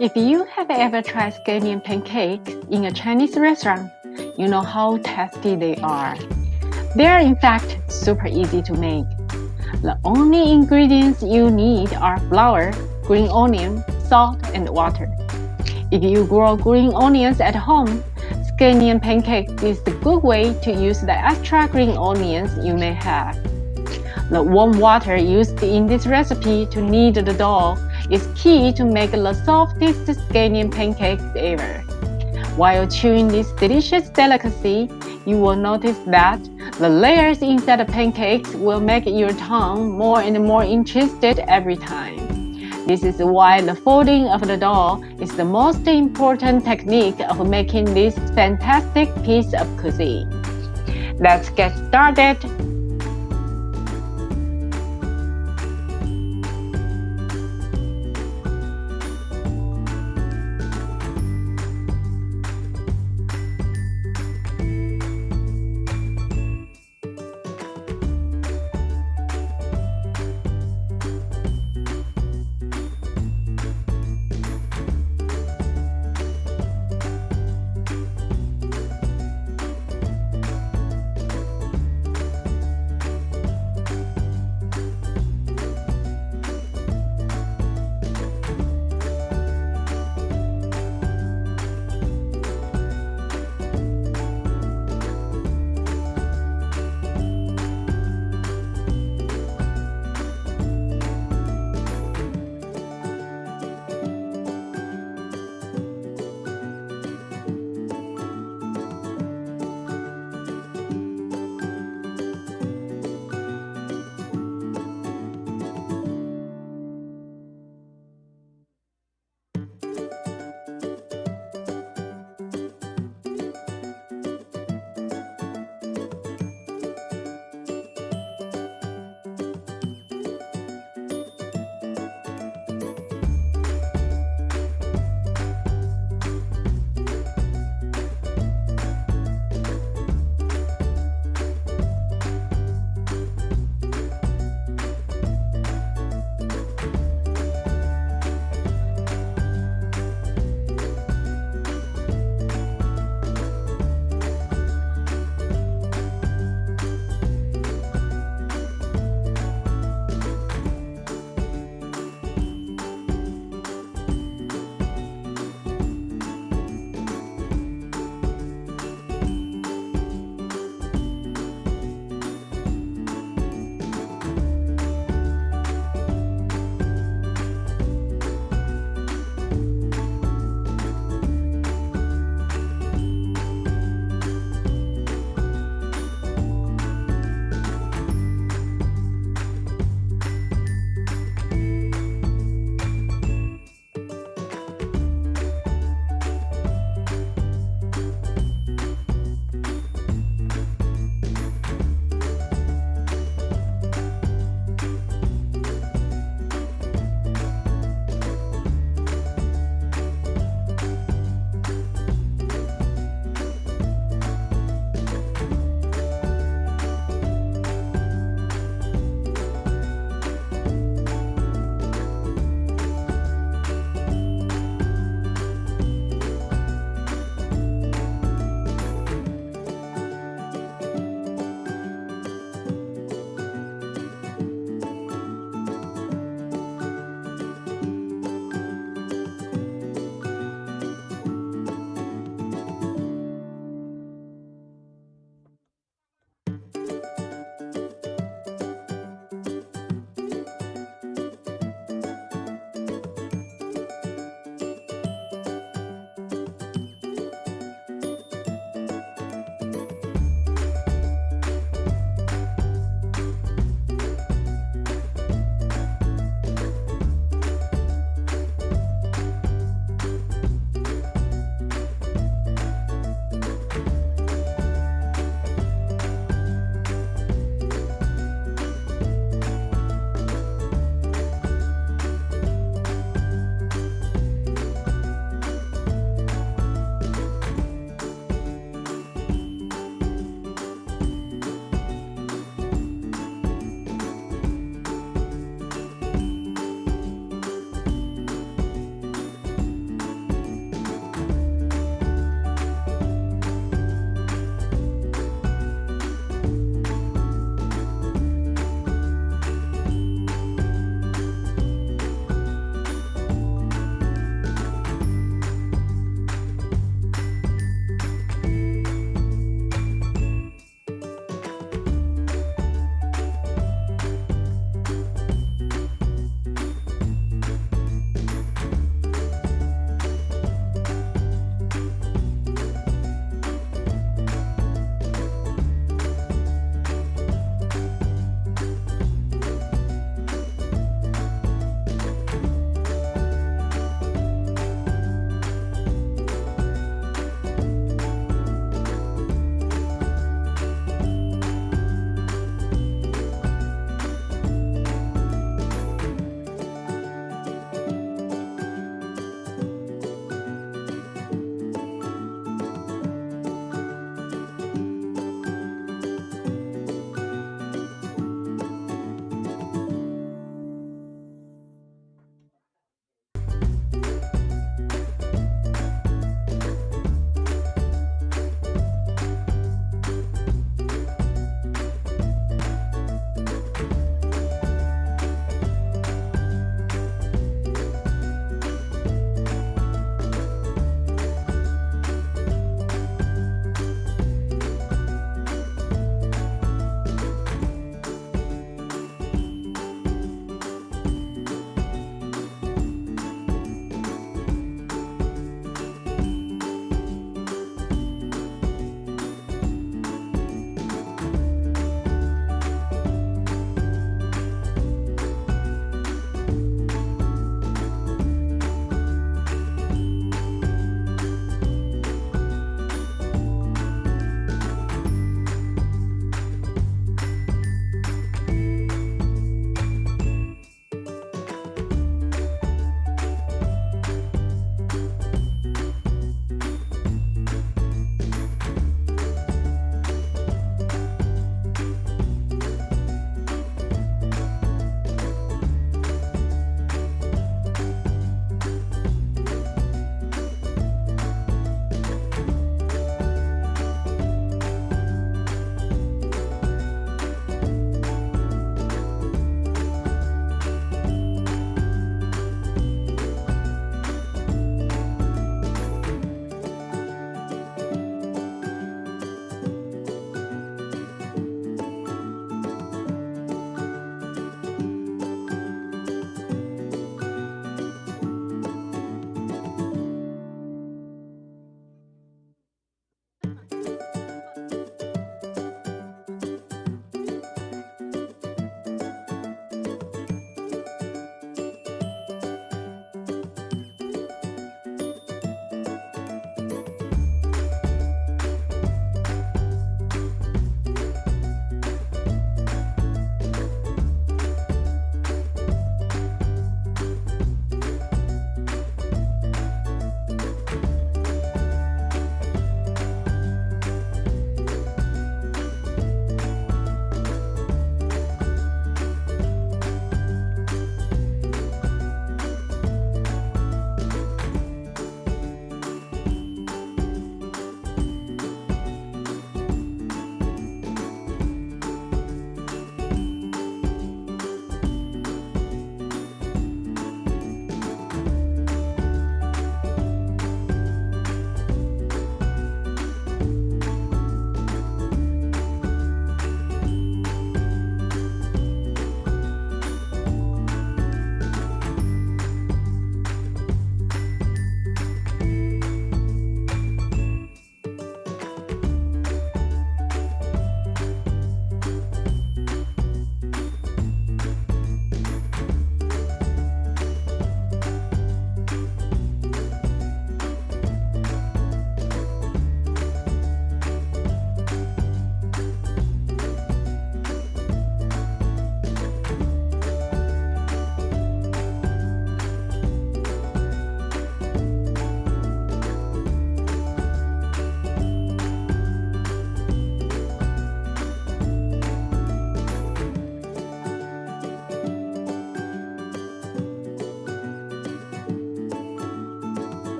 If you have ever tried scallion pancakes in a Chinese restaurant, you know how tasty they are. They are in fact super easy to make. The only ingredients you need are flour, green onion, salt, and water. If you grow green onions at home, scallion pancake is a good way to use the extra green onions you may have. The warm water used in this recipe to knead the dough is key to make the softest scallion pancakes ever. While chewing this delicious delicacy, you will notice that the layers inside the pancakes will make your tongue more and more interested every time. This is why the folding of the dough is the most important technique of making this fantastic piece of cuisine. Let's get started!